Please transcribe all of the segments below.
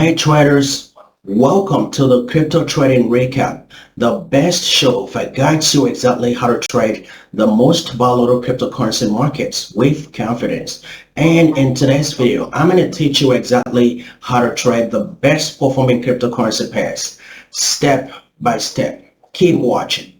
Hey traders, welcome to the Crypto Trading Recap, the best show that guides you exactly how to trade the most volatile cryptocurrency markets with confidence. And in today's video, I'm going to teach you exactly how to trade the best performing cryptocurrency pairs, step by step. Keep watching.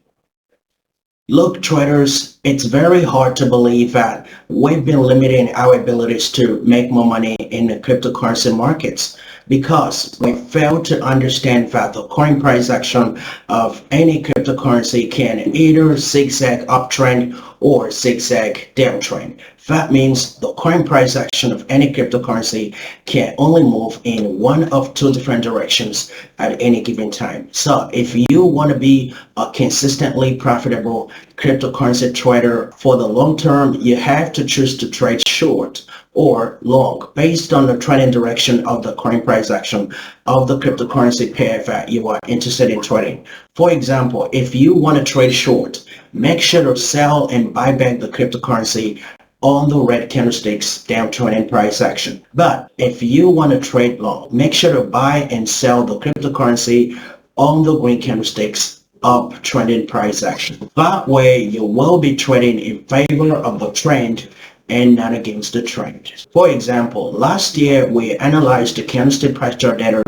Look, traders, it's very hard to believe that we've been limiting our abilities to make more money in the cryptocurrency markets because we fail to understand that the current price action of any cryptocurrency can either zigzag uptrend or zigzag downtrend. That means the current price action of any cryptocurrency can only move in one of two different directions at any given time. So if you want to be a consistently profitable cryptocurrency trader for the long term, you have to choose to trade short or long based on the trending direction of the current price action of the cryptocurrency pair that you are interested in trading. For example, if you want to trade short, make sure to sell and buy back the cryptocurrency on the red candlesticks downtrending price action. But if you want to trade long, make sure to buy and sell the cryptocurrency on the green candlesticks uptrending price action. That way you will be trading in favor of the trend and not against the trend. For example, last year we analyzed the candlestick price chart data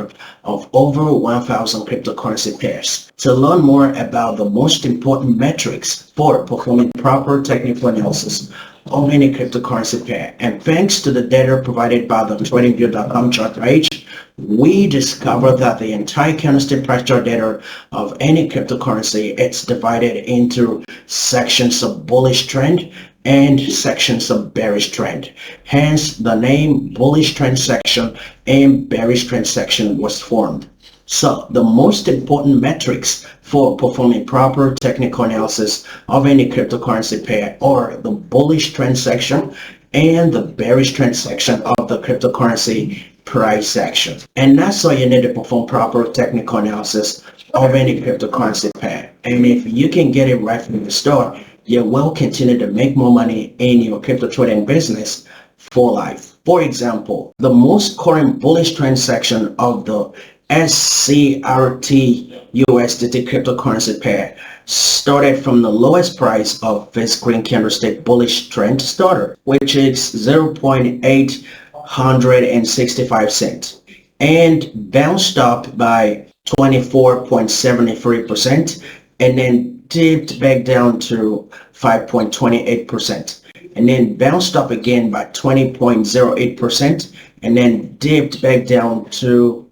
of over 1,000 cryptocurrency pairs. To learn more about the most important metrics for performing proper technical analysis of any cryptocurrency pair, and thanks to the data provided by the tradingview.com chart page, we discovered that the entire candlestick price chart data of any cryptocurrency is divided into sections of bullish trend and sections of bearish trend. Hence, the name bullish trend section and bearish trend section was formed. So, the most important metrics for performing proper technical analysis of any cryptocurrency pair are the bullish trend section and the bearish trend section of the cryptocurrency price action. And that's why you need to perform proper technical analysis of any cryptocurrency pair. And if you can get it right from the start, you will continue to make more money in your crypto trading business for life. For example, the most current bullish trend section of the SCRT USDT cryptocurrency pair started from the lowest price of this green candlestick bullish trend starter, which is 0.865 cents, and bounced up by 24.73% and then dipped back down to 5.28%, and then bounced up again by 20.08%, and then dipped back down to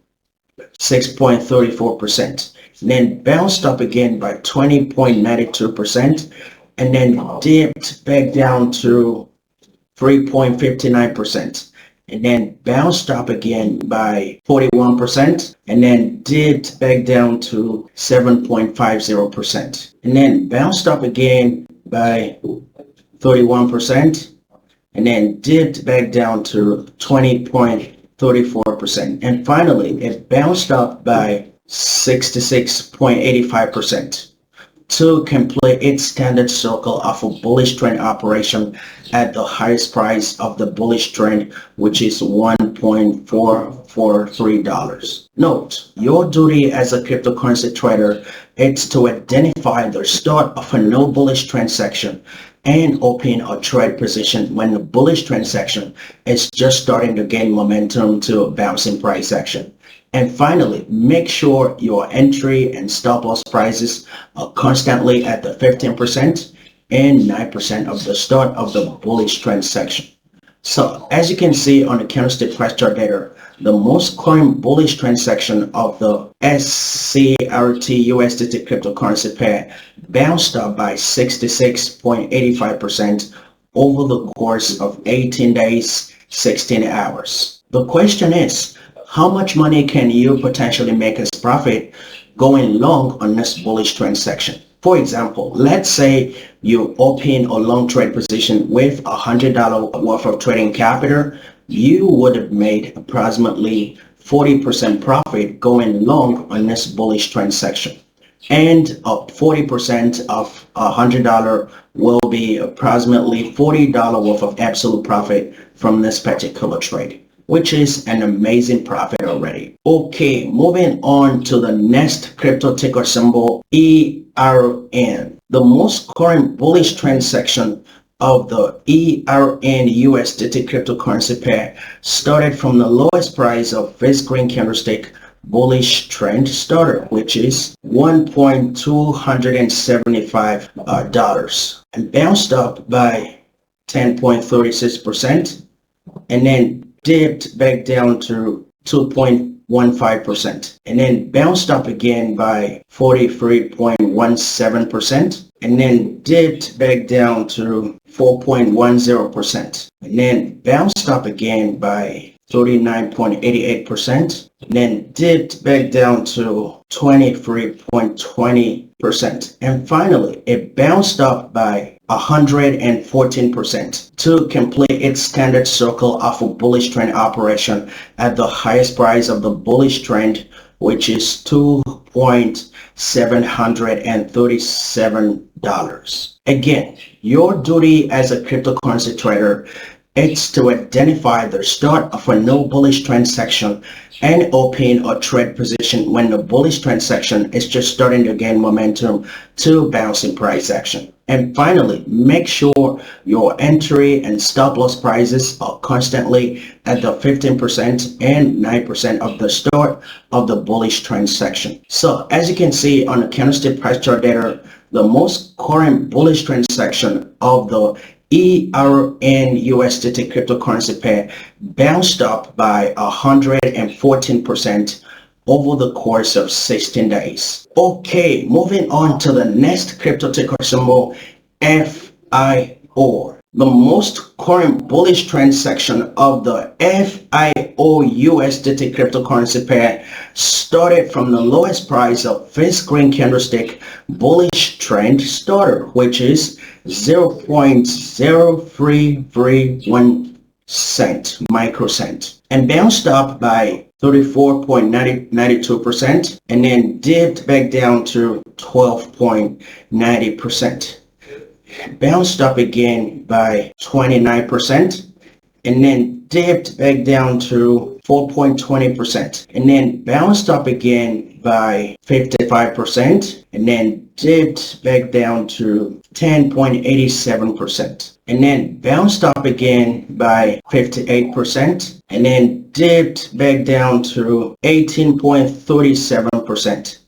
6.34%, and then bounced up again by 20.92%, and then dipped back down to 3.59%, and then bounced up again by 41%, and then dipped back down to 7.50%, and then bounced up again by 31%, and then dipped back down to 20.34%, and finally it bounced up by 66.85% to complete its standard circle of a bullish trend operation at the highest price of the bullish trend, which is $1.443. Note, your duty as a cryptocurrency trader is to identify the start of a no bullish trend section and open a trade position when the bullish trend section is just starting to gain momentum to a bouncing price action. And finally, make sure your entry and stop loss prices are constantly at the 15% and 9% of the start of the bullish trend section. So, as you can see on the candlestick price chart data, the most current bullish trend section of the SCRT USDT cryptocurrency pair bounced up by 66.85% over the course of 18 days, 16 hours. The question is, how much money can you potentially make as profit going long on this bullish trend section? For example, let's say you open a long trade position with $100 worth of trading capital. You would have made approximately 40% profit going long on this bullish trend section. And 40% of $100 will be approximately $40 worth of absolute profit from this particular trade. which is an amazing profit already. Okay, moving on to the next crypto ticker symbol, ERN. The most current bullish trend section of the ERN USDT cryptocurrency pair started from the lowest price of this green candlestick bullish trend starter, which is $1,275 and bounced up by 10.36% and then dipped back down to 2.15% and then bounced up again by 43.17% and then dipped back down to 4.10% and then bounced up again by 39.88% and then dipped back down to 23.20% and finally it bounced up by 114% to complete its standard circle of a bullish trend operation at the highest price of the bullish trend, which is $2,737. Again, your duty as a cryptocurrency trader is to identify the start of a no bullish trend section and open a trade position when the bullish trend section is just starting to gain momentum to bouncing price action. And finally, make sure your entry and stop loss prices are constantly at the 15% and 9% of the start of the bullish trend section. So as you can see on the candlestick price chart data, the most current bullish trend section of the ERN USDT cryptocurrency pair bounced up by 114% over the course of 16 days. Okay, moving on to the next crypto ticker symbol, FIO. The most current bullish trend section of the FIO USDT cryptocurrency pair started from the lowest price of this green candlestick bullish trend starter, which is 0.0331 microcent and bounced up by 34.92% and then dipped back down to 12.90%. Bounced up again by 29% and then dipped back down to 4.20% and then bounced up again by 55% and then dipped back down to 10.87% and then bounced up again by 58% and then dipped back down to 18.37%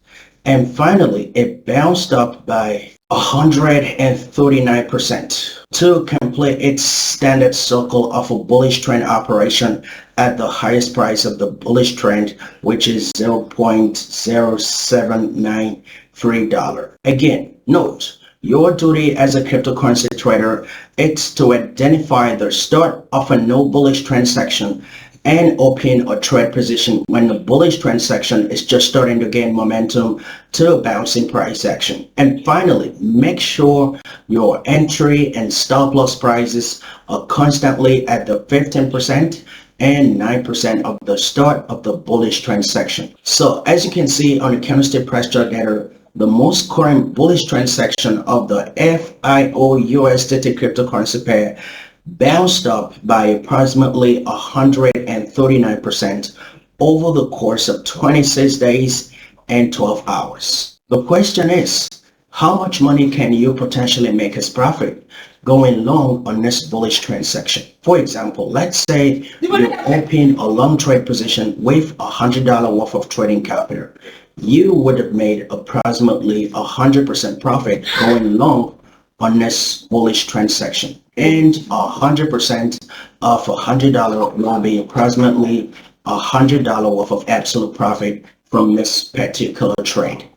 and finally it bounced up by 139% to complete its standard circle of a bullish trend operation at the highest price of the bullish trend, which is $0.0793. Again, note, your duty as a cryptocurrency trader is to identify the start of a no bullish trend section and open a trade position when the bullish trend section is just starting to gain momentum to bouncing price action. And finally, make sure your entry and stop loss prices are constantly at the 15% and 9% of the start of the bullish trend section. So as you can see on the candlestick price chart data, the most current bullish trend section of the FIO USDT cryptocurrency pair bounced up by approximately 139% over the course of 26 days and 12 hours. The question is, how much money can you potentially make as profit going long on this bullish trend section? For example, let's say you open a long trade position with $100 worth of trading capital. You would have made approximately 100% profit going long on this bullish trend section, and 100% of $100 will be approximately $100 worth of absolute profit from this particular trade,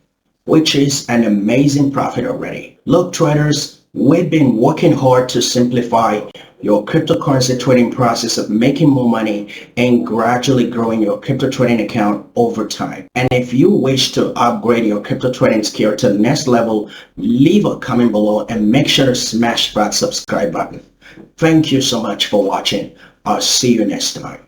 which is an amazing profit already. Look, traders, we've been working hard to simplify your cryptocurrency trading process of making more money and gradually growing your crypto trading account over time. And if you wish to upgrade your crypto trading skill to the next level, leave a comment below and make sure to smash that subscribe button. Thank you so much for watching. I'll see you next time.